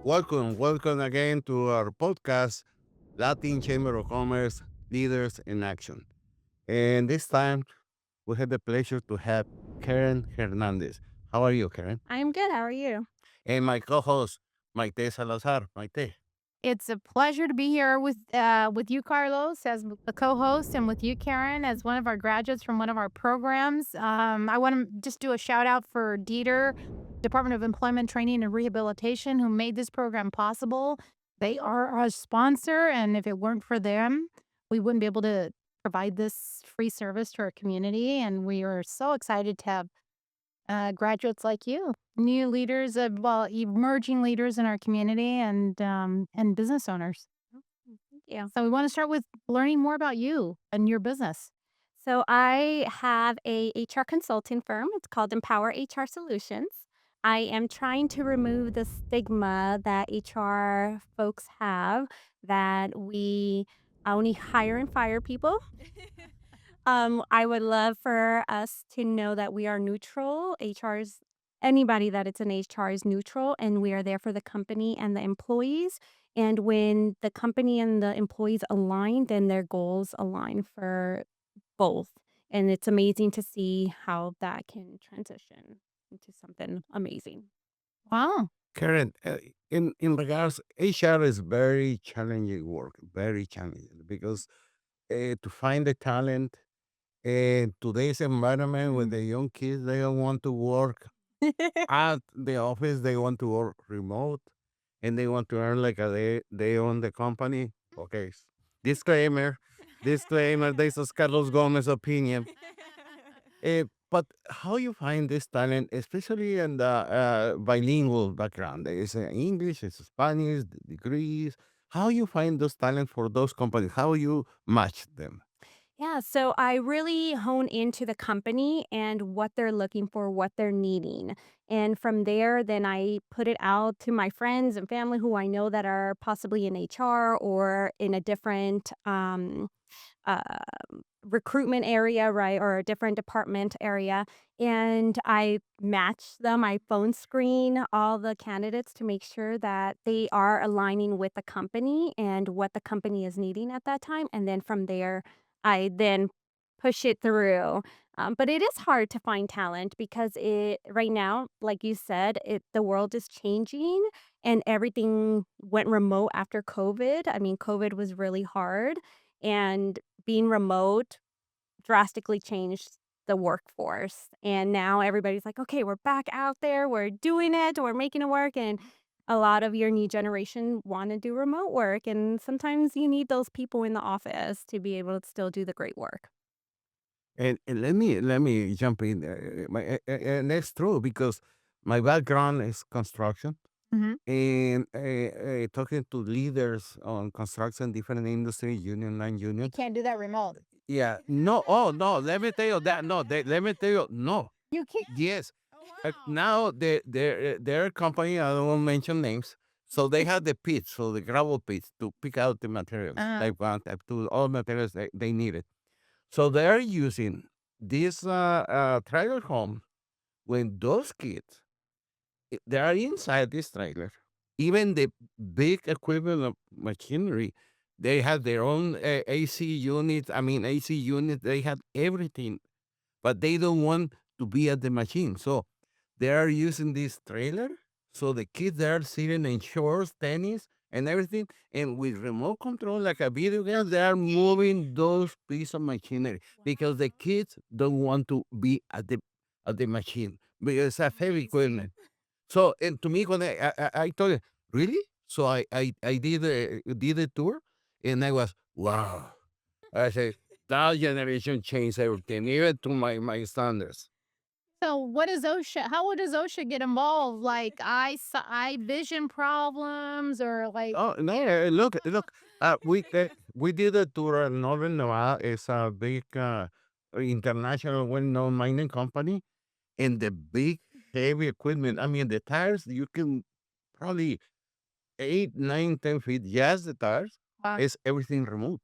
Welcome again to our podcast, Latin Chamber of Commerce Leaders in Action. And this time, we had the pleasure to have Karen Hernandez. How are you, Karen? I'm good. How are you? And my co-host, Maite Salazar. Maite. It's a pleasure to be here with you, Carlos, as a co-host, and with you, Karen, as one of our graduates from one of our programs. I want to just do a shout out for Dieter, Department of Employment Training and Rehabilitation, who made this program possible. They are our sponsor, and if it weren't for them, we wouldn't be able to provide this free service to our community. And we are so excited to have graduates like you, new leaders of emerging leaders in our community and business owners. Yeah. So we want to start with learning more about you and your business. So I have a HR consulting firm. It's called Empower HR Solutions. I am trying to remove the stigma that HR folks have that we only hire and fire people. I would love for us to know that we are neutral. Anybody that it's an HR is neutral, and we are there for the company and the employees. And when the company and the employees align, then their goals align for both. And it's amazing to see how that can transition into something amazing. Wow. Karen, in regards, HR is very challenging work, very challenging because to find the talent in today's environment with the young kids, they don't want to work at the office, they want to work remote and they want to earn like they own the company. Okay. Disclaimer, disclaimer, this is Carlos Gomez opinion. But how you find this talent, especially in the bilingual background? There is English, it's Spanish, degrees. How you find those talent for those companies? How you match them? Yeah, so I really hone into the company and what they're looking for, what they're needing. And from there, then I put it out to my friends and family who I know that are possibly in HR or in a different uh, recruitment area, right, or a different department area. And I match them. I phone screen all the candidates to make sure that they are aligning with the company and what the company is needing at that time. And then from there, I then push it through. But it is hard to find talent because it right now, like you said, the world is changing and everything went remote after COVID. I mean, COVID was really hard, and being remote drastically changed the workforce. And now everybody's like, okay, we're back out there, we're doing it, we're making it work. And a lot of your new generation want to do remote work. And sometimes you need those people in the office to be able to still do the great work. And let me jump in there. And that's true because my background is construction Hmm. and talking to leaders on construction, different industry, union, You non-union. can't do that remote. Yeah, no, oh no, let me tell you that. No, let me tell you, no, You can't. yes. Now their company, I don't mention names, so they have the pits, so the gravel pits to pick out the materials. They want to all materials they needed. So they're using this trailer home when those kids they are inside this trailer. Even the big equipment of machinery, they have their own AC units. I mean, AC units. They have everything, but they don't want to be at the machine. So they are using this trailer. So the kids are sitting in shorts, tennis, and everything, and with remote control, like a video game, they are moving those pieces of machinery because the kids don't want to be at the machine because it's a heavy equipment. So, and to me, when I told her, really? So I did a tour, and I was wow. I said that generation changed everything, even to my standards. So what is OSHA? How does OSHA get involved? Like eye vision problems or like Oh no! Look. We did a tour in Northern Nevada. It's a big international, well-known mining company, and the big heavy equipment. I mean, the tires you can probably 8, 9, 10 feet. Just the tires. uh, It's everything remote.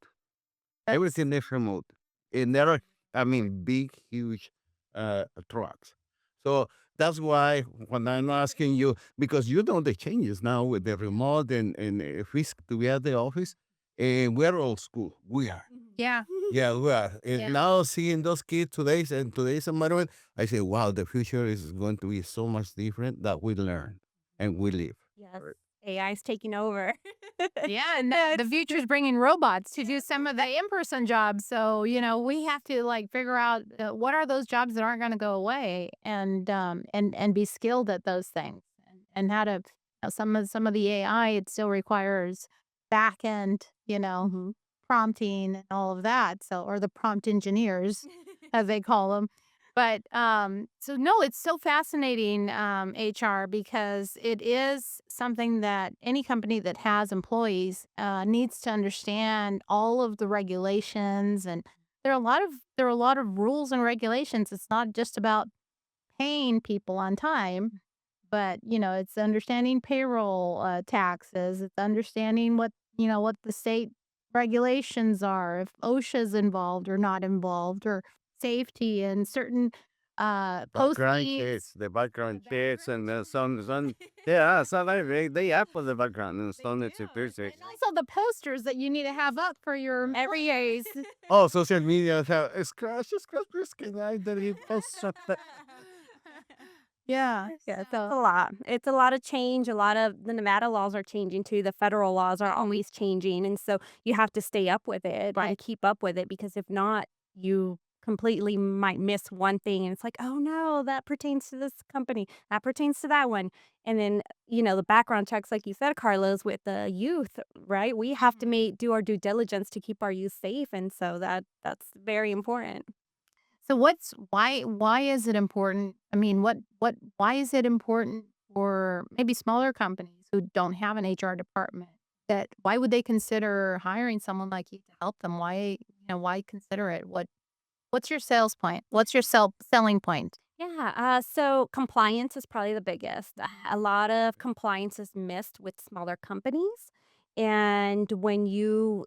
that's Everything is remote. And there are, I mean, big, huge trucks. So That's why when I'm asking you, because you know the changes now with the remote and if we at the office, and we're old school. We are. Yeah. Yeah, we are. And Yeah. now seeing those kids today's environment, I say, wow, the future is going to be so much different that we learn and we live. Yes. AI is taking over. Yeah, and Yeah, the it's future's bringing robots to do some of the in-person jobs. So, we have to like figure out what are those jobs that aren't going to go away, and be skilled at those things, and how to some of the AI, it still requires back end, Mhm. prompting and all of that. So, or the prompt engineers, as they call them. But so no, it's so fascinating, HR, because it is something that any company that has employees needs to understand all of the regulations, and there are a lot of rules and regulations. It's not just about paying people on time, but it's understanding payroll taxes. It's understanding what the state regulations are, if OSHA's involved or not involved, or safety and certain Background postings. checks, the background checks, and some, yeah, some they add for the background and some it's a And also the posters that you need to have up for your Every year. Oh, social media, scratch your skin, I did post something. Yeah. Yeah, it's a lot. It's a lot of change. A lot of the Nevada laws are changing too. The federal laws are always changing. And so you have to stay up with it Right. and keep up with it because if not, you completely might miss one thing. And it's like, oh no, that pertains to this company. That pertains to that one. And then, the background checks, like you said, Carlos, with the youth, right? We have to do our due diligence to keep our youth safe. And so that's very important. So why is it important? I mean, why is it important for maybe smaller companies who don't have an HR department, that why would they consider hiring someone like you to help them? Why consider it? What's your sales point? What's your selling point? Yeah, so compliance is probably the biggest. A lot of compliance is missed with smaller companies. And when you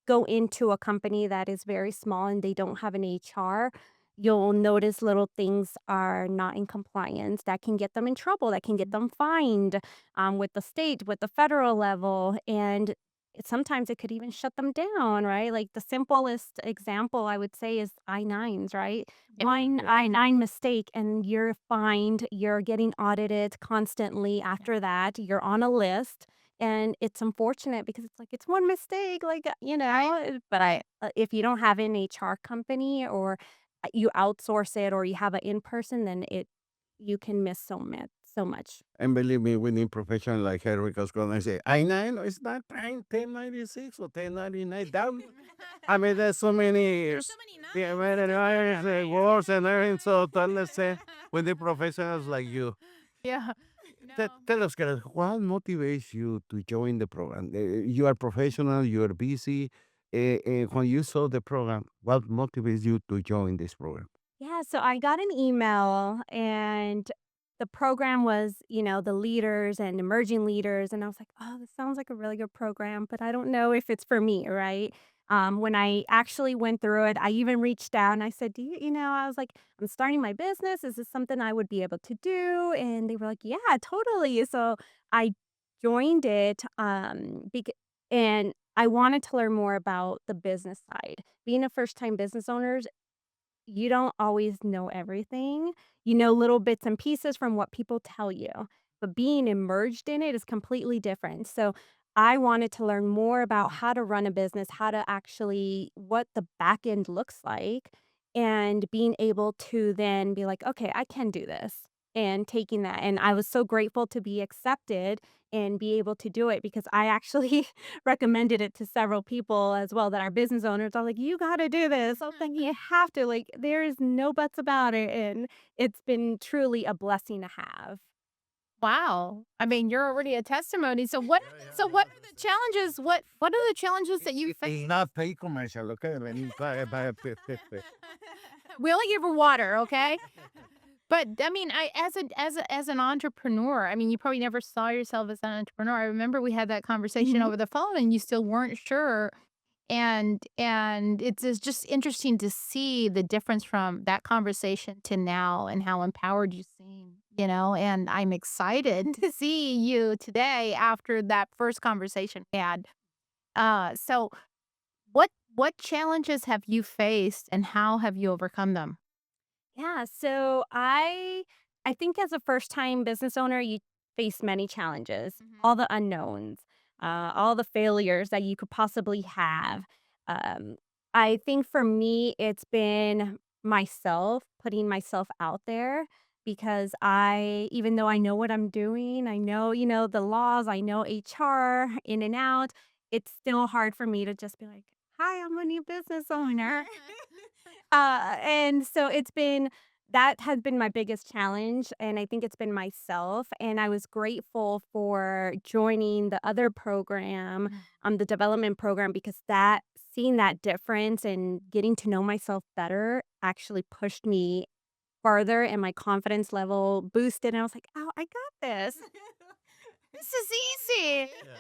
go into a company that is very small and they don't have an HR, you'll notice little things are not in compliance that can get them in trouble, that can get them fined with the state, with the federal level. And sometimes it could even shut them down, right? Like the simplest example I would say is I-9s, right? One I-9 mistake and you're fined, you're getting audited constantly after that, you're on a list, and it's unfortunate because it's like, it's one mistake, like, but if you don't have an HR company or you outsource it or you have an in-person, then you can miss so much. And believe me, we need professional like her because when I say I-9, it's not 1096 or 1099. I mean, there's so many, yeah, many words and everything. So let's say with the professionals like you, Yeah. tell us, Karen, what motivates you to join the program? You are professional, you are busy. When you saw the program, what motivates you to join this program? Yeah, so I got an email and the program was, the leaders and emerging leaders. And I was like, oh, this sounds like a really good program, but I don't know if it's for me, right? When I actually went through it, I even reached out and I said, I was like, I'm starting my business. Is this something I would be able to do? And they were like, yeah, totally. So I joined it and I wanted to learn more about the business side. Being a first time business owner, you don't always know everything. You know little bits and pieces from what people tell you, but being immersed in it is completely different. So I wanted to learn more about how to run a business, how to actually what the back end looks like, and being able to then be like, okay, I can do this. And taking that. And I was so grateful to be accepted and be able to do it because I actually recommended it to several people as well that are business owners. I'm like, "You gotta do this." I was like, "You have to." Like, there is no buts about it, and it's been truly a blessing to have. Wow. I mean, you're already a testimony. So what are the challenges? What are the challenges that you face? It's not pay commercial, okay? We only give her water, okay? But I mean, as an entrepreneur, I mean, you probably never saw yourself as an entrepreneur. I remember we had that conversation Mhm. over the phone, and you still weren't sure. And it's just interesting to see the difference from that conversation to now and how empowered you seem, and I'm excited to see you today after that first conversation we had. So what challenges have you faced and how have you overcome them? Yeah, so I think as a first-time business owner, you face many challenges, Mhm. all the unknowns, all the failures that you could possibly have. Um, I think for me, it's been myself, putting myself out there because even though I know what I'm doing, I know, the laws, I know HR in and out, it's still hard for me to just be like, "Hi, I'm a new business owner." And so that has been my biggest challenge, and I think it's been myself, and I was grateful for joining the other program, Mm. the development program, because seeing that difference and getting to know myself better actually pushed me farther and my confidence level boosted, and I was like, "Oh, I got this." This is easy. Yeah.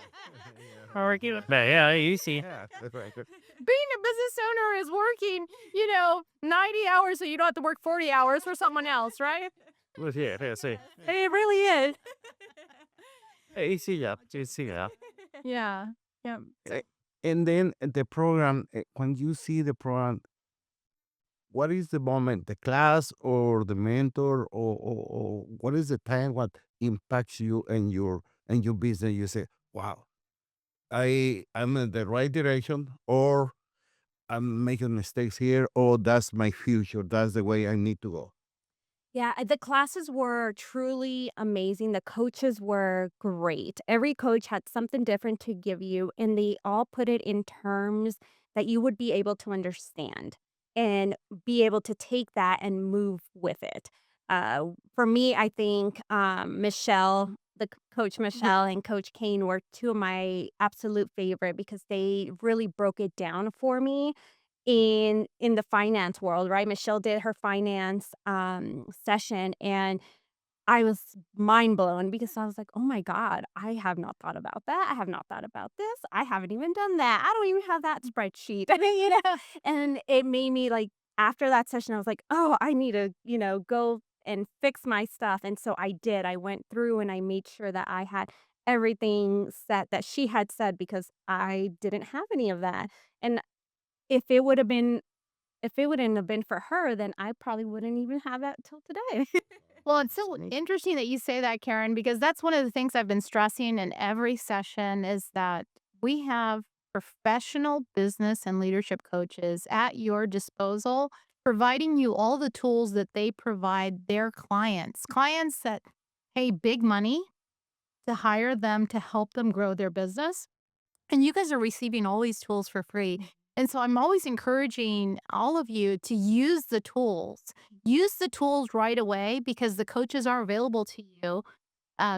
Working Yeah. with that, yeah, easy. Yeah. That's right. Being a business owner is working, 90 hours so you don't have to work 40 hours for someone else, right? Well, yeah, see. It really is. Easy job, easy job. Yeah. Yeah. Eh, And then the program, when you see the program, what is the moment, the class or the mentor, or what is the time what impacts you and your business? You say, "Wow, I'm in the right direction," or "I'm making mistakes here," or "That's my future. That's the way I need to go." Yeah, the classes were truly amazing. The coaches were great. Every coach had something different to give you, and they all put it in terms that you would be able to understand and be able to take that and move with it. For me, I think Michelle, coach Michelle and Coach Kane were two of my absolute favorite because they really broke it down for me in the finance world, right? Michelle did her finance, session, and I was mind blown because I was like, "Oh my god, I have not thought about that. I have not thought about this. I haven't even done that. I don't even have that spreadsheet." And it made me, like, after that session, I was like, "Oh, I need to, go and fix my stuff." And so I did. I went through and I made sure that I had everything set that she had said because I didn't have any of that. And if it would have been if it wouldn't have been for her, then I probably wouldn't even have that till today. Well, it's so interesting that you say that, Karen, because that's one of the things I've been stressing in every session is that we have professional business and leadership coaches at your disposal, providing you all the tools that they provide their clients that pay big money to hire them to help them grow their business. And you guys are receiving all these tools for free. And so I'm always encouraging all of you to use the tools. Use the tools right away because the coaches are available to you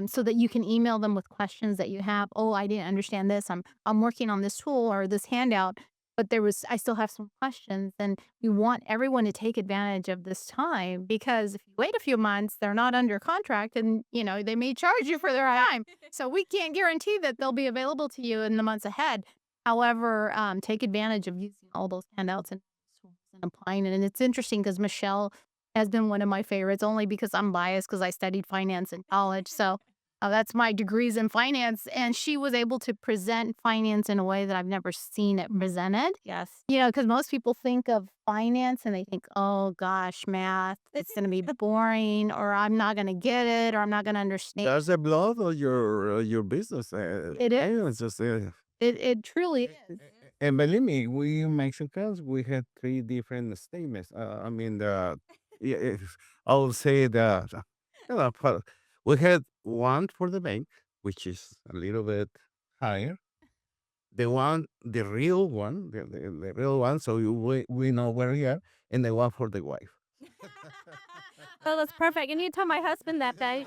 so that you can email them with questions that you have. Oh, I didn't understand this. I'm working on this tool or this handout, but I still have some questions. And we want everyone to take advantage of this time because if you wait a few months, they're not under contract and they may charge you for their time. So we can't guarantee that they'll be available to you in the months ahead. However, take advantage of using all those handouts and tools and applying it. And it's interesting because Michelle has been one of my favorites only because I'm biased because I studied finance in college. So that's my degrees in finance. And she was able to present finance in a way that I've never seen it presented. Yes. Because most people think of finance and they think, oh gosh, math, it's going to be boring, or I'm not going to get it, or I'm not going to understand. That's the blood of your business. It is. Anyways, just, It truly is. and believe me, we Mexicans, we had three different statements. I mean, yeah, I would say but we had one for the bank, which is a little bit higher. The real one, the real one, so we know where we are, and the one for the wife. Oh, that's perfect. And you told my husband that day.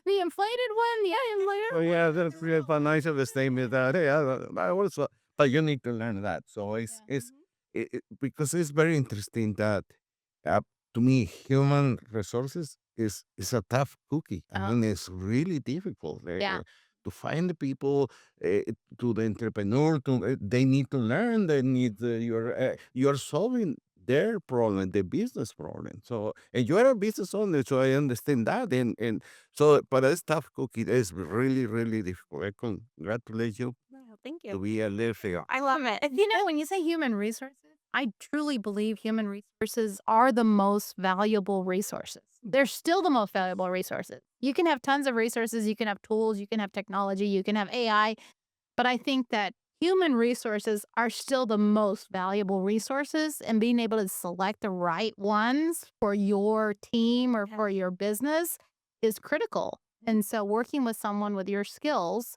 The inflated one, yeah, Oh inflated. yeah, that's really nice of the statement. Yeah, I also, but you need to learn that. So because it's very interesting that uh, to me, human resources is a tough cookie. I Uh, mean, it's really difficult. yeah. to find the people, to the entrepreneur. They need to learn. They need you're solving their problem, the business problem. So, and you're a business owner, so I understand that. And so, but it's tough cookie. It's really, really difficult. I congratulate you Oh, thank to you. be a leader. I love it. You know, when you say human resources, I truly believe human resources are the most valuable resources. They're still the most valuable resources. You can have tons of resources, you can have tools, you can have technology, you can have AI, but I think that human resources are still the most valuable resources, and being able to select the right ones for your team or for your business is critical. And so working with someone with your skills,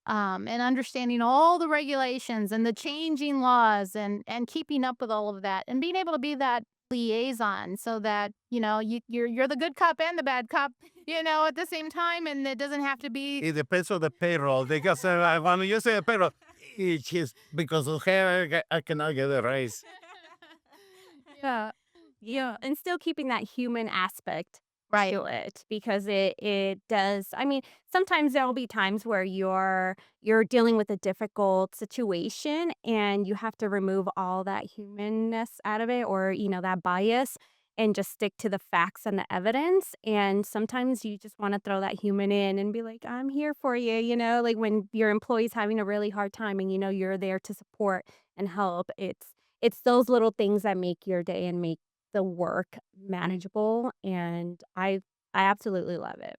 and understanding all the regulations and the changing laws, and keeping up with all of that, and being able to be that liaison, so that you're the good cop and the bad cop, at the same time, and it doesn't have to be. It depends on the payroll. Because when you say payroll, it is because of her, I cannot get a raise. Yeah, Yeah, and still keeping that human aspect right. to it because it does. I mean, sometimes there'll be times where you're dealing with a difficult situation and you have to remove all that humanness out of it, or that bias, and just stick to the facts and the evidence. And sometimes you just want to throw that human in and be like, I'm here for you, like when your employee's having a really hard time and you're there to support and help. It's those little things that make your day and make the work manageable, and I absolutely love it.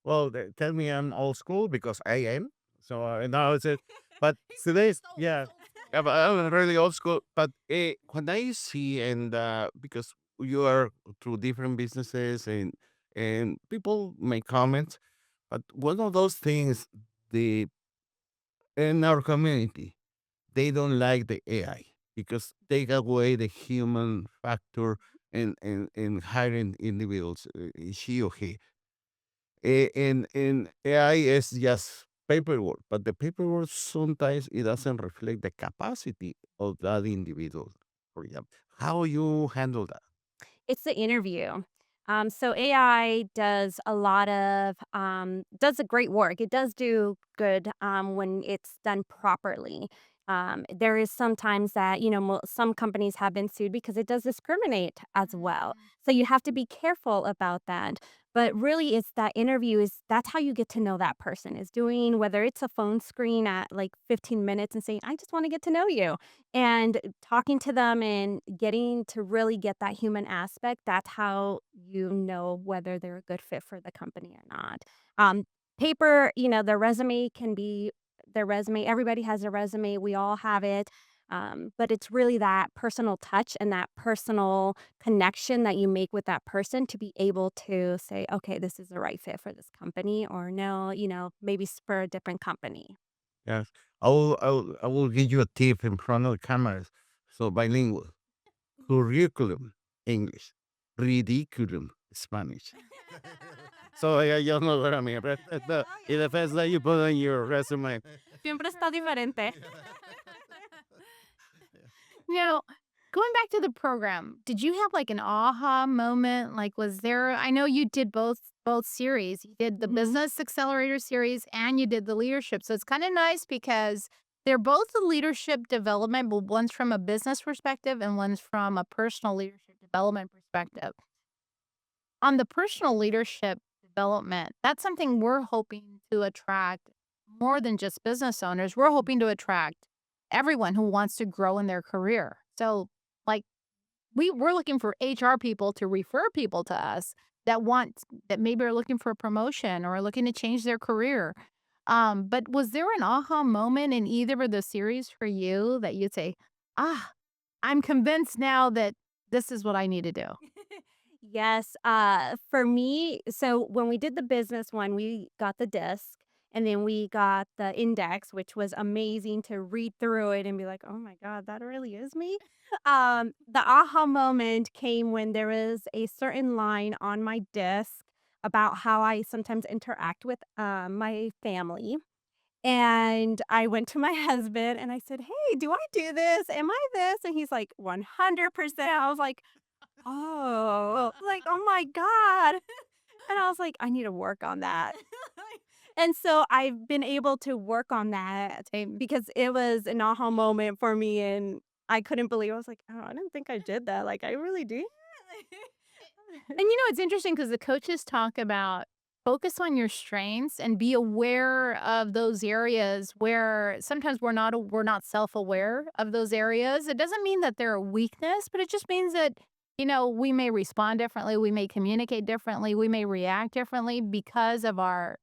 Well, tell me I'm old school because I am. So now it's it. But today's, yeah, I'm really old school. But when I see, and because you are through different businesses, and people make comments, but one of those things, the in our community, they don't like the AI because take away the human factor in hiring individuals, she or he. And AI is just paperwork, but the paperwork sometimes it doesn't reflect the capacity of that individual. For example, how you handle that? It's the interview. So AI does a lot of does a great work. It does do good when it's done properly. There is sometimes that some companies have been sued because it does discriminate as well. So you have to be careful about that. But really, it's that interview is that's how you get to know that person is doing, whether it's a phone screen at like 15 minutes and saying, I just want to get to know you, and talking to them and getting to really get that human aspect. That's how you know whether they're a good fit for the company or not. Um, Paper, their resume can be their resume. Everybody has a resume. We all have it. But it's really that personal touch and that personal connection that you make with that person to be able to say, okay, this is the right fit for this company, or no, maybe for a different company. Yes, I will give you a tip in front of the cameras. So bilingual, curriculum English, ridiculum Spanish. So you know what I mean. But it depends that you put on your resume. Siempre está diferente. Now, going back to the program, did you have like an aha moment? Like, was there? I know you did both series. You did the Mhm. Business Accelerator series, and you did the leadership. So it's kind of nice because they're both the leadership development, but one's from a business perspective and one's from a personal leadership development perspective. On the personal leadership development, that's something we're hoping to attract more than just business owners. We're hoping to attract everyone who wants to grow in their career. So, like, we're looking for HR people to refer people to us that maybe are looking for a promotion or are looking to change their career. But was there an aha moment in either of the series for you that you'd say, "Ah, I'm convinced now that this is what I need to do"? Yes, for me, so when we did the business one, we got the disc and then we got the index, which was amazing to read through it and be like, "Oh my god, that really is me." The aha moment came when there was a certain line on my disc about how I sometimes interact with my family. And I went to my husband and I said, "Hey, do I do this? Am I this?" And he's like, "100%." I was like, oh, like, oh my god. And I was like, I need to work on that. And so I've been able to work on that because it was an aha moment for me, and I couldn't believe I was like, "Oh, I didn't think I did that. Like, I really do." And it's interesting because the coaches talk about focus on your strengths and be aware of those areas where sometimes we're not self-aware of those areas. It doesn't mean that they're a weakness, but it just means that we may respond differently, we may communicate differently, we may react differently because of our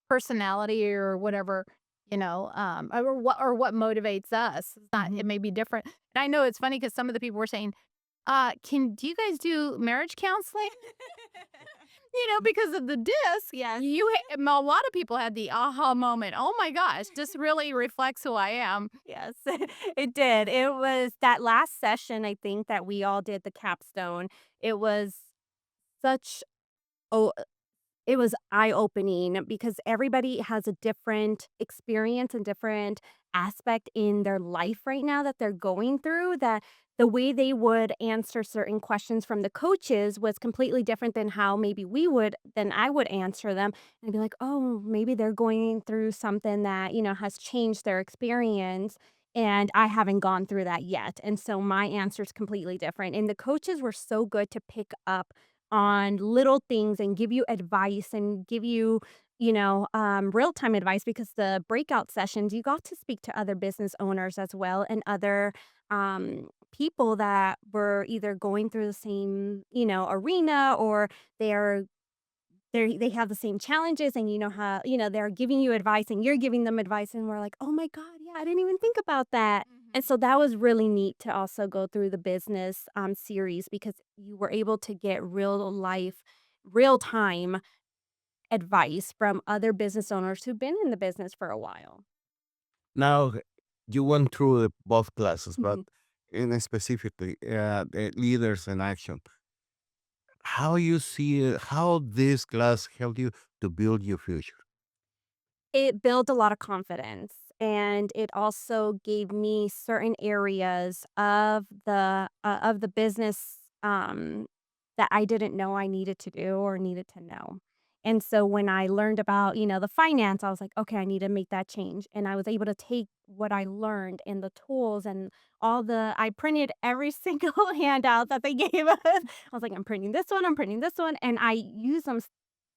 personality or whatever, or what motivates us. It's not, it may be different. And I know it's funny because some of the people were saying, do you guys do marriage counseling? Because of the disc, Yes. a lot of people had the aha moment. Oh my gosh, this really reflects who I am. Yes, it did. It was that last session, I think, that we all did the capstone. It was such oh, it was eye-opening because everybody has a different experience and different aspect in their life right now that they're going through, that the way they would answer certain questions from the coaches was completely different than how maybe I would answer them. And I'd be like, "Oh, maybe they're going through something that, has changed their experience, and I haven't gone through that yet." And so my answer is completely different. And the coaches were so good to pick up on little things and give you advice and give you, real time advice, because the breakout sessions, you got to speak to other business owners as well, and other people that were either going through the same, arena, or they're they have the same challenges, and how, they're giving you advice and you're giving them advice, and we're like, "Oh my god, yeah, I didn't even think about that." And so that was really neat to also go through the business series, because you were able to get real life, real time advice from other business owners who've been in the business for a while. Now, you went through both classes, but Mhm. in specifically the leaders in action, how you see how this class helped you to build your future? It built a lot of confidence, and it also gave me certain areas of the business, that I didn't know I needed to do or needed to know. And so when I learned about, the finance, I was like, "Okay, I need to make that change." And I was able to take what I learned and the tools and I printed every single handout that they gave us. I was like, I'm printing this one, and I use them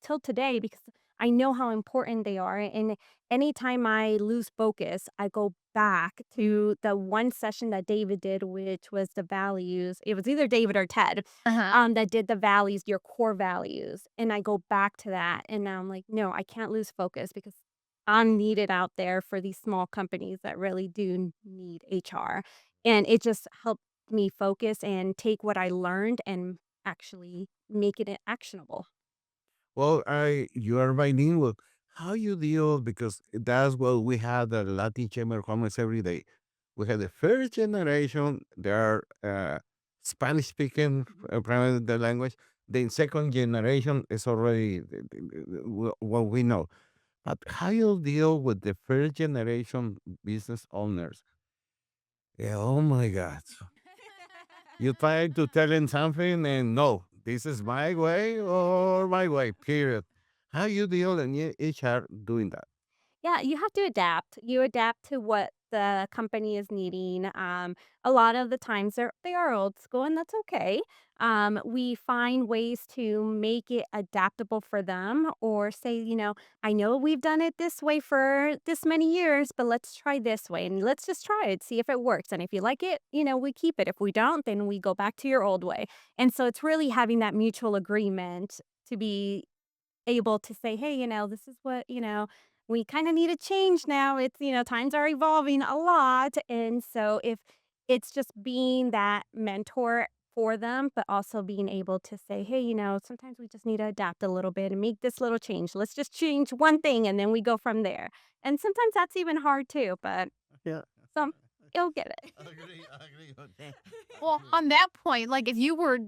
till today because I know how important they are. And anytime I lose focus, I go back to the one session that David did, which was the values. It was either David or Ted Uh-huh. that did the values, your core values. And I go back to that. And now I'm like, no, I can't lose focus, because I'm needed out there for these small companies that really do need HR. And it just helped me focus and take what I learned and actually make it actionable. Well, you are bilingual. How you deal, because that's what we have the Latin Chamber of Commerce every day. We have the first generation, they are Spanish speaking, primarily the language. Then second generation is already what we know. But how you deal with the first generation business owners? Yeah, oh my God. You try to tell them something and no, this is my way or my way, period. How you deal in HR doing that? Yeah, you have to adapt. You adapt to what the company is needing. A lot of the times they are old school, and that's okay. We find ways to make it adaptable for them, or say, I know we've done it this way for this many years, but let's try this way, and let's just try it, see if it works. And if you like it, we keep it. If we don't, then we go back to your old way. And so it's really having that mutual agreement to be able to say, "Hey, this is what, we kind of need a change now. It's, times are evolving a lot." And so if it's just being that mentor for them, but also being able to say, "Hey, sometimes we just need to adapt a little bit and make this little change. Let's just change one thing and then we go from there." And sometimes that's even hard too, but Yeah. some you'll get it. Agree with that. Well, on that point, like if you were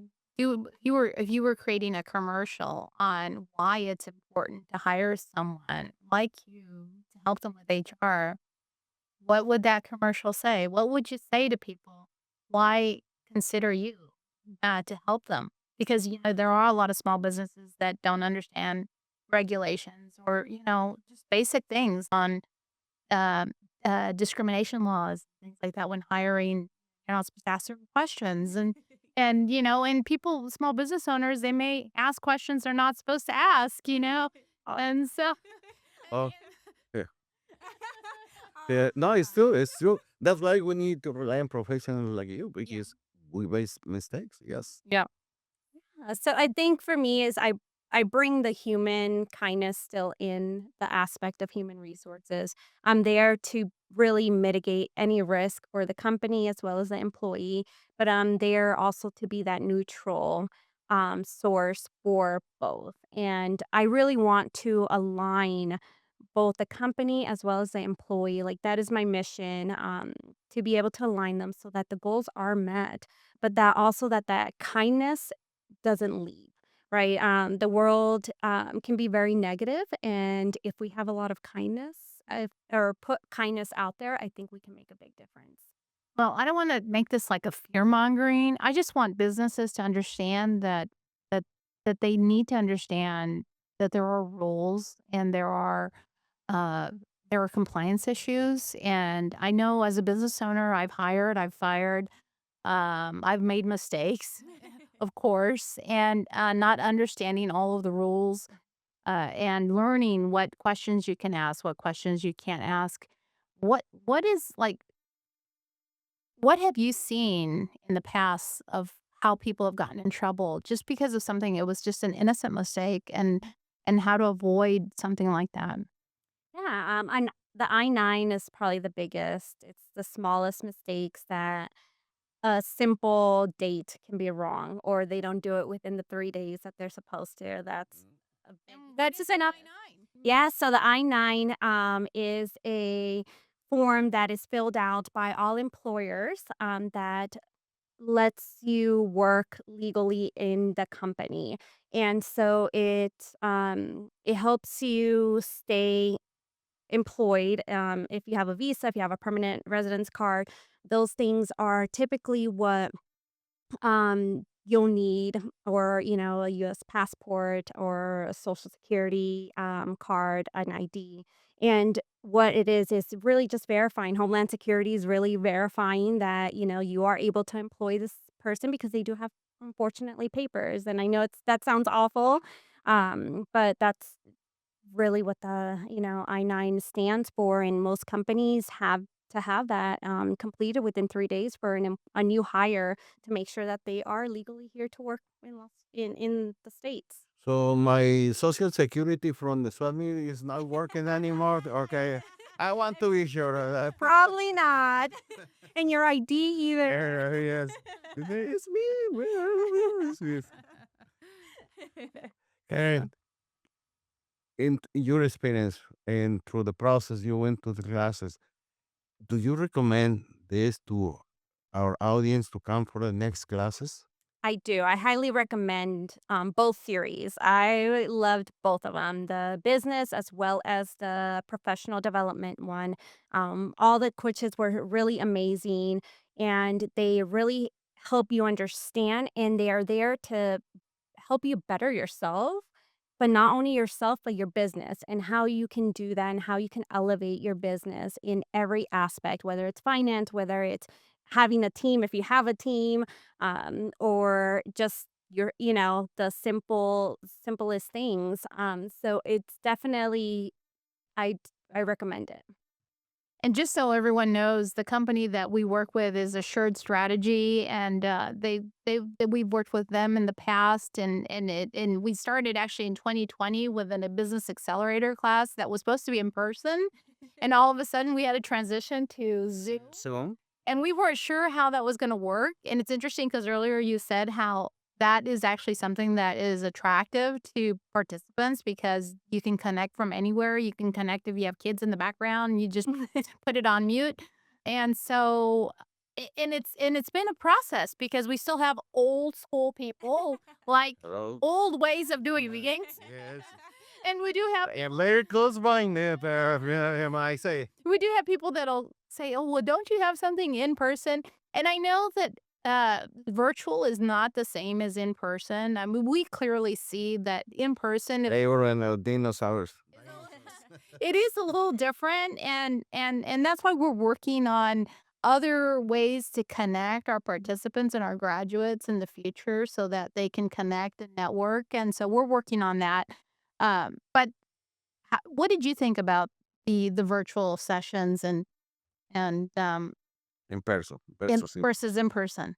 creating a commercial on why it's important to hire someone like you to help them with HR, what would that commercial say? What would you say to people? Why consider you to help them? Because there are a lot of small businesses that don't understand. regulations or, just basic things on um, discrimination laws, things like that when hiring. You're not supposed to ask certain questions. And people, small business owners, they may ask questions they're not supposed to ask. And so, Oh, yeah. Yeah. No, it's true. That's why we need to rely on professionals like you because we make mistakes. Yes. yeah. So I think for me is I bring the human kindness still in the aspect of human resources. I'm there to really mitigate any risk for the company as well as the employee, but I'm there also to be that neutral source for both. And I really want to align both the company as well as the employee. Like that is my mission, to be able to align them so that the goals are met, but that also that kindness doesn't leave, right? The world can be very negative, and if we have a lot of kindness or put kindness out there, I think we can make a big difference. Well, I don't want to make this like a fear mongering. I just want businesses to understand that that they need to understand that there are rules and uh there are compliance issues. And I know as a business owner, I've hired, I've fired, I've made mistakes, of course, and not understanding all of the rules and learning what questions you can ask, what questions you can't ask. What is like what have you seen in the past of how people have gotten in trouble just because of something it was just an innocent mistake and how to avoid something like that? Yeah, the I-9 is probably the biggest. It's the smallest mistakes that a simple date can be wrong, or they don't do it within the 3 days that they're supposed to. That's just enough. Yeah, so the I-9 is a form that is filled out by all employers that lets you work legally in the company. And so it helps you stay employed. If you have a visa, if you have a permanent residence card, those things are typically what you'll need, or a US passport or a social security card, an ID. And what it is really just verifying. Homeland Security is really verifying that you are able to employ this person because they do have, unfortunately, papers. And I know that sounds awful, but that's really what the I-9 stands for, and most companies have to have that completed within 3 days for a new hire, to make sure that they are legally here to work in the states. So my social security from the family is not working anymore. Okay. I want to be sure. Probably not. And your ID either. Yes. It's me. Where is this? And in your experience and through the process you went to the classes, do you recommend this to our audience to come for the next classes? I do. I highly recommend both series. I loved both of them, the business as well as the professional development one. All the coaches were really amazing, and they really help you understand, and they are there to help you better yourself, but not only yourself, but your business, and how you can do that and how you can elevate your business in every aspect, whether it's finance, whether it's having a team, if you have a team, or just the simplest things. So it's definitely, I, I recommend it. And just so everyone knows, the company that we work with is Assured Strategy, and we've worked with them in the past, and we started actually in 2020 with a business accelerator class that was supposed to be in person, and all of a sudden we had to transition to Zoom, So, and we weren't sure how that was going to work. And it's interesting because earlier you said how that is actually something that is attractive to participants because you can connect from anywhere. You can connect if you have kids in the background, you just put it on mute. And so and it's been a process because we still have old school people, like hello. old ways of doing things. Yes. And we do have And later goes by, I say. people that'll say, "Oh, well, don't you have something in person?" And I know that virtual is not the same as in person. I mean, we clearly see that in person, They were in the dinosaurs. it is a little different, and that's why we're working on other ways to connect our participants and our graduates in the future so that they can connect and network. And so we're working on that. But what did you think about the virtual sessions and In person. versus in person?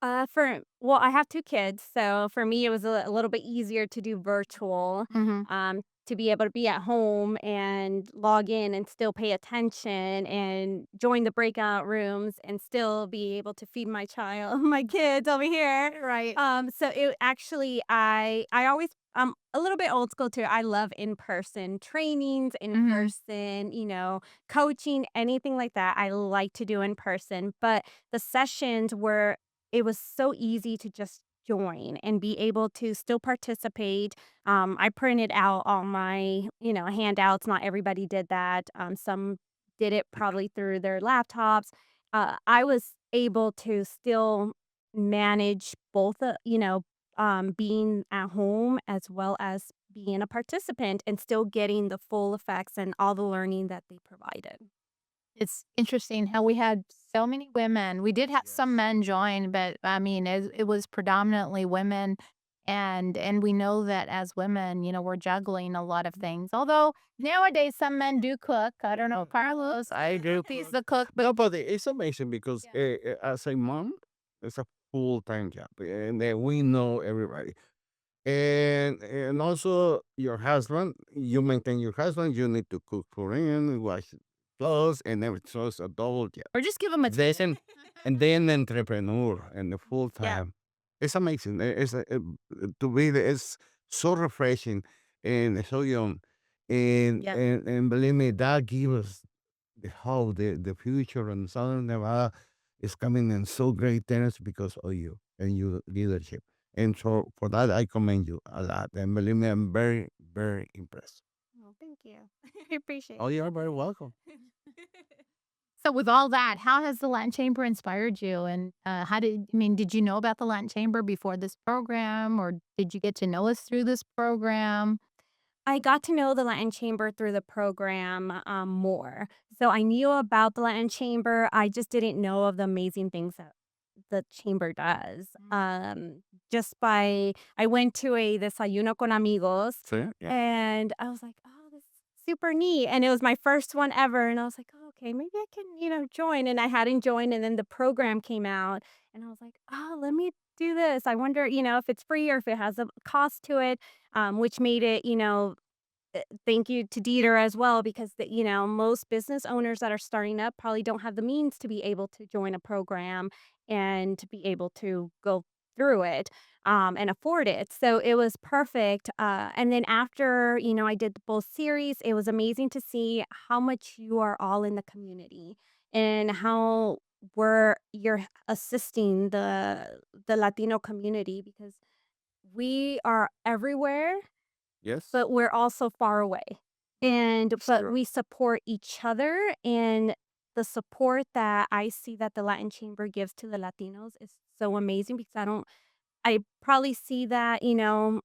Well, I have 2 kids, so for me, it was a little bit easier to do virtual, Mm-hmm. to be able to be at home and log in and still pay attention and join the breakout rooms and still be able to feed my child, my kids over here. Right. So it actually, I always, a little bit old school too. I love in-person trainings, Mhm. in-person, coaching, anything like that. I like to do in person, but the sessions were it was so easy to just join and be able to still participate. I printed out all my, handouts. Not everybody did that. Some did it probably through their laptops. I was able to still manage both, being at home as well as being a participant and still getting the full effects and all the learning that they provided. It's interesting how we had so many women. We did have some Yes. men join, but I mean, it was predominantly women. And we know that as women, we're juggling a lot of things. Although nowadays some men do cook. I don't know, Carlos. I do. He's the cook, but No, but it's amazing because yeah. as a mom, it's a full-time job, and then we know everybody. And also your husband, you maintain your husband. You need to cook for him, wash clothes, and everything. So it's a double job. Or just give them a Then and then the entrepreneur and the full yeah. time. It's amazing. To be there. It's so refreshing and so young, and Yep. and believe me, that gives us the hope, the future, and Southern Nevada is coming in so great tennis because of you and your leadership. And so for that, I commend you a lot. And believe me, I'm very, very impressed. Oh, thank you. I appreciate Oh, you are very welcome. So with all that, how has the Latin Chamber inspired you? And did you know about the Latin Chamber before this program, or did you get to know us through this program? I got to know the Latin Chamber through the program, more. So I knew about the Latin Chamber. I just didn't know of the amazing things that the chamber does. Just by I went to a desayuno con amigos, See? Yeah. and I was like, "Oh, this is super neat." And it was my first one ever, and I was like, "Oh, okay, maybe I can, join." And I hadn't joined, and then the program came out, and I was like, "Oh, let me do this. I wonder, if it's free or if it has a cost to it." Which made it, thank you to Dieter as well, because most business owners that are starting up probably don't have the means to be able to join a program and to be able to go through it, and afford it. So it was perfect. And then after I did both series, it was amazing to see how much you are all in the community and how you're assisting the Latino community, because we are everywhere, Yes. but we're also far away. But Sure. we support each other, and the support that I see that the Latin Chamber gives to the Latinos is so amazing, because I probably see that, in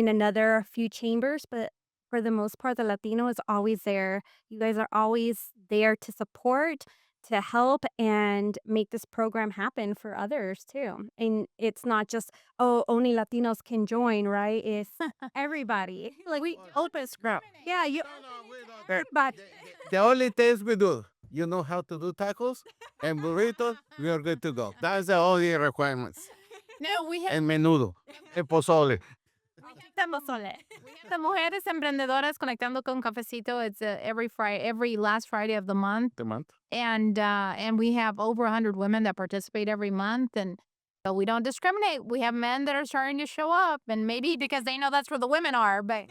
another few chambers, but for the most part, the Latino is always there. You guys are always there to support, to help, and make this program happen for others too. And it's not just, oh, only Latinos can join, right? It's everybody. Like, We open discriminate. yeah, you everybody. The only things we do, you know how to do tacos and burritos, we are good to go. That's the only requirements. No, we have And menudo, and pozole. Estamos soles. the Mujeres Emprendedoras Conectando con Cafecito. It's every last Friday of the month. The month. And we have over 100 women that participate every month, and so we don't discriminate. We have men that are starting to show up, and maybe because they know that's where the women are, but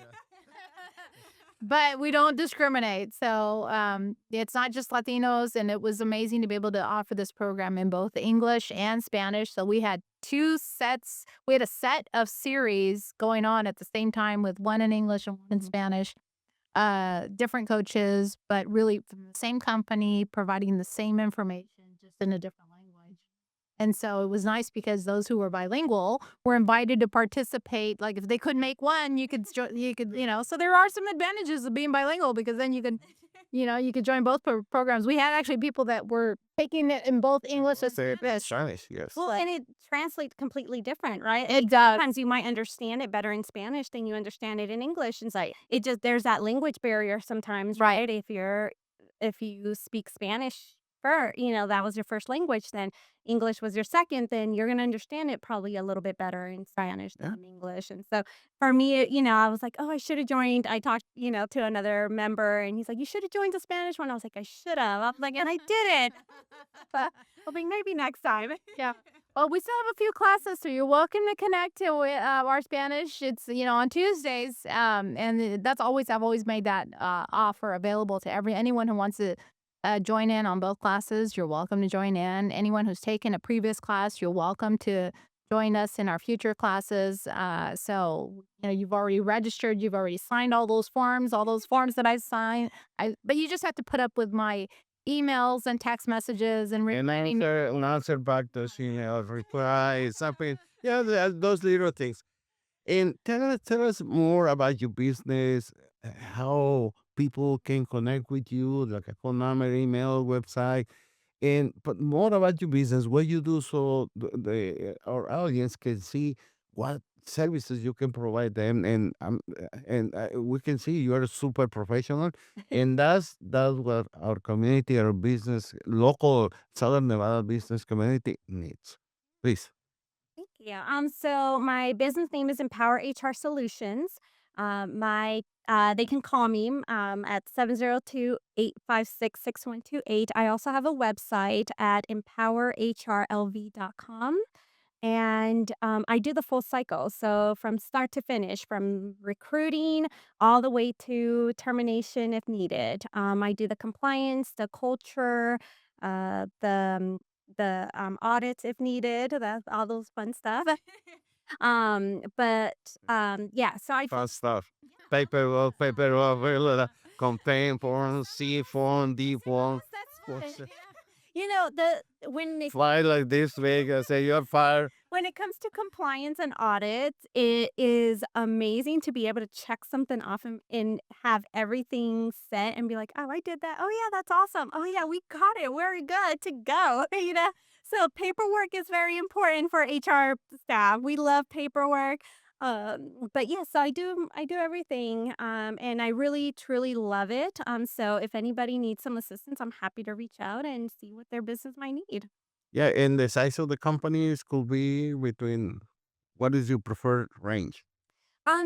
but we don't discriminate. So it's not just Latinos, and it was amazing to be able to offer this program in both English and Spanish. So we had a set of series going on at the same time, with one in English and one in Spanish. Different coaches, but really from the same company, providing the same information, just in a different language. And so it was nice because those who were bilingual were invited to participate. Like if they couldn't make one, so there are some advantages of being bilingual because then you could join both programs. We had actually people that were taking it in both English and Spanish, yes. Well, and it translates completely different, right? It does. Sometimes you might understand it better in Spanish than you understand it in English. And it's like it just there's that language barrier sometimes, right? If you speak Spanish first, that was your first language, then English was your second, then you're gonna understand it probably a little bit better in Spanish than in English. And so for me, I was like, oh, I should have joined. I talked, to another member, and he's like, you should have joined the Spanish one. I was like, I should have. I'm like, and I didn't. But I'll be maybe next time. Yeah. Well, we still have a few classes, so you're welcome to connect to our Spanish. It's on Tuesdays, and that's I've always made that offer available to anyone who wants to join in on both classes. You're welcome to join in. Anyone who's taken a previous class, you're welcome to join us in our future classes. So you've already registered, you've already signed all those forms that I signed. But you just have to put up with my emails and text messages and Answer back those emails, reply, something. Yeah, those little things. And tell us more about your business, how people can connect with you, like a phone number, email, website, but more about your business, what you do, so our audience can see what services you can provide them, and we can see you are a super professional, and that's what our community, our business, local Southern Nevada business community needs. Please. Thank you. So my business name is Empower HR Solutions. They can call me at 702-856-6128. I also have a website at empowerhrlv.com. And I do the full cycle. So from start to finish, from recruiting all the way to termination if needed. I do the compliance, the culture, the audits if needed, all those fun stuff. Yeah, so Fun stuff. Paperwork, campaign form, C form, D form. Yes, that's the when it Fly like this big, say you're fired. when it comes to compliance and audits, it is amazing to be able to check something off and have everything set and be like, oh, I did that. Oh, yeah, that's awesome. Oh, yeah, we got it. We're good to go. So paperwork is very important for HR staff. We love paperwork. But yes, so I do everything. And I really truly love it. So if anybody needs some assistance, I'm happy to reach out and see what their business might need. Yeah, and the size of the companies could be between, what is your preferred range?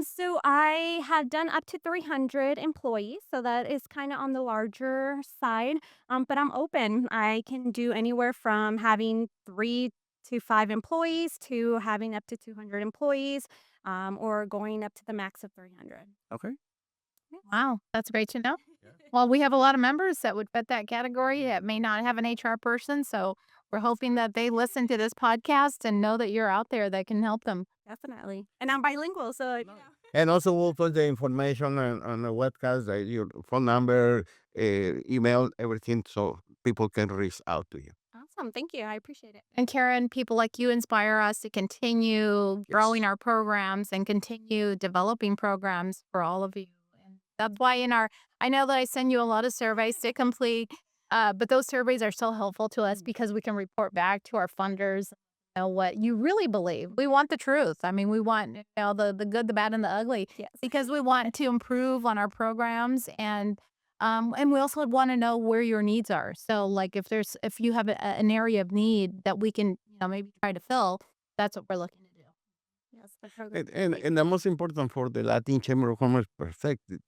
So I have done up to 300 employees, so that is kind of on the larger side. But I'm open. I can do anywhere from having 3 to 5 employees to having up to 200 employees, or going up to the max of 300. Okay. Wow, that's great to know. Well, we have a lot of members that would fit that category that may not have an HR person. So we're hoping that they listen to this podcast and know that you're out there that can help them. Definitely. And I'm bilingual, so And also, we'll put the information on the webcast, your phone number, email, everything, so people can reach out to you. awesome. Thank you. I appreciate it. And Karen, people like you inspire us to continue growing our programs and continue developing programs for all of you. And that's why I know that I send you a lot of surveys to complete, but those surveys are so helpful to us because we can report back to our funders, what you really believe. We want the truth. I mean, we want the good, the bad, and the ugly Yes. because we want to improve on our programs and we also want to know where your needs are. So like if you have an area of need that we can maybe try to fill, that's what we're looking to do. Yes, the program. And the most important for the Latin Chamber of Commerce perspective,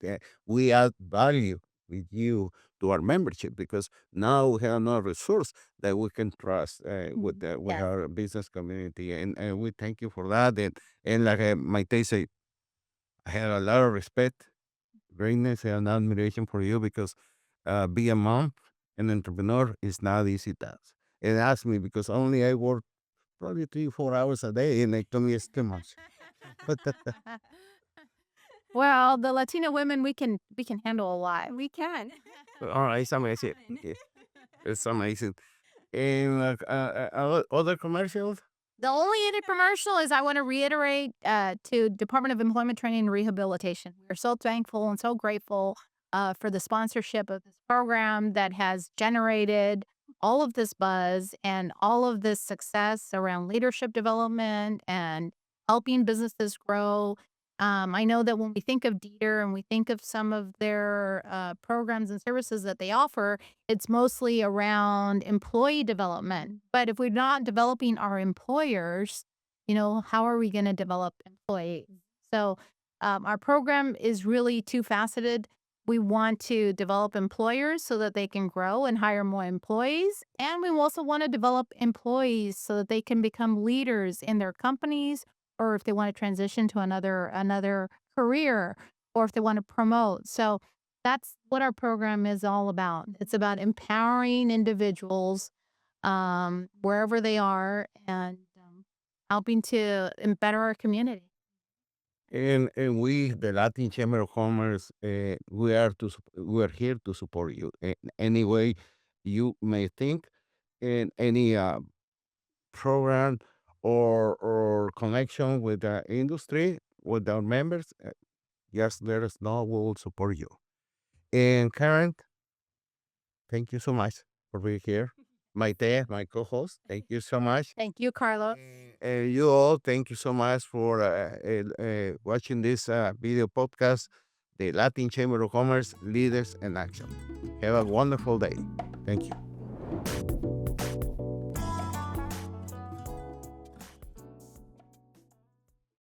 we add value with you to our membership, because now we have another resource that we can trust with Yes. our business community, and we thank you for that. And like Maite said, I had a lot of respect, greatness, and admiration for you, because being a mom, an entrepreneur, is not easy task. And ask me, because only I work probably 3 4 hours a day, and to me it's too much. But Well, the Latino women, we can handle a lot. We can. all right, it's amazing. It's amazing. And other commercials? The only other commercial is I want to reiterate to Department of Employment Training and Rehabilitation. We're so thankful and so grateful for the sponsorship of this program that has generated all of this buzz and all of this success around leadership development and helping businesses grow. I know that when we think of Dieter and we think of some of their programs and services that they offer, it's mostly around employee development. But if we're not developing our employers, how are we going to develop employees? So our program is really two-faceted. We want to develop employers so that they can grow and hire more employees. And we also want to develop employees so that they can become leaders in their companies, or if they want to transition to another career, or if they want to promote. So that's what our program is all about. It's about empowering individuals wherever they are and helping to better our community. And we, the Latin Chamber of Commerce, we are here to support you in any way you may think, in any program or connection with the industry, with our members. Just let us know. We will support you. And Karen, thank you so much for being here. Maite, my co-host, thank you so much. Thank you, Carlos. And you all, thank you so much for watching this video podcast, the Latin Chamber of Commerce, Leaders and Action. Have a wonderful day. Thank you.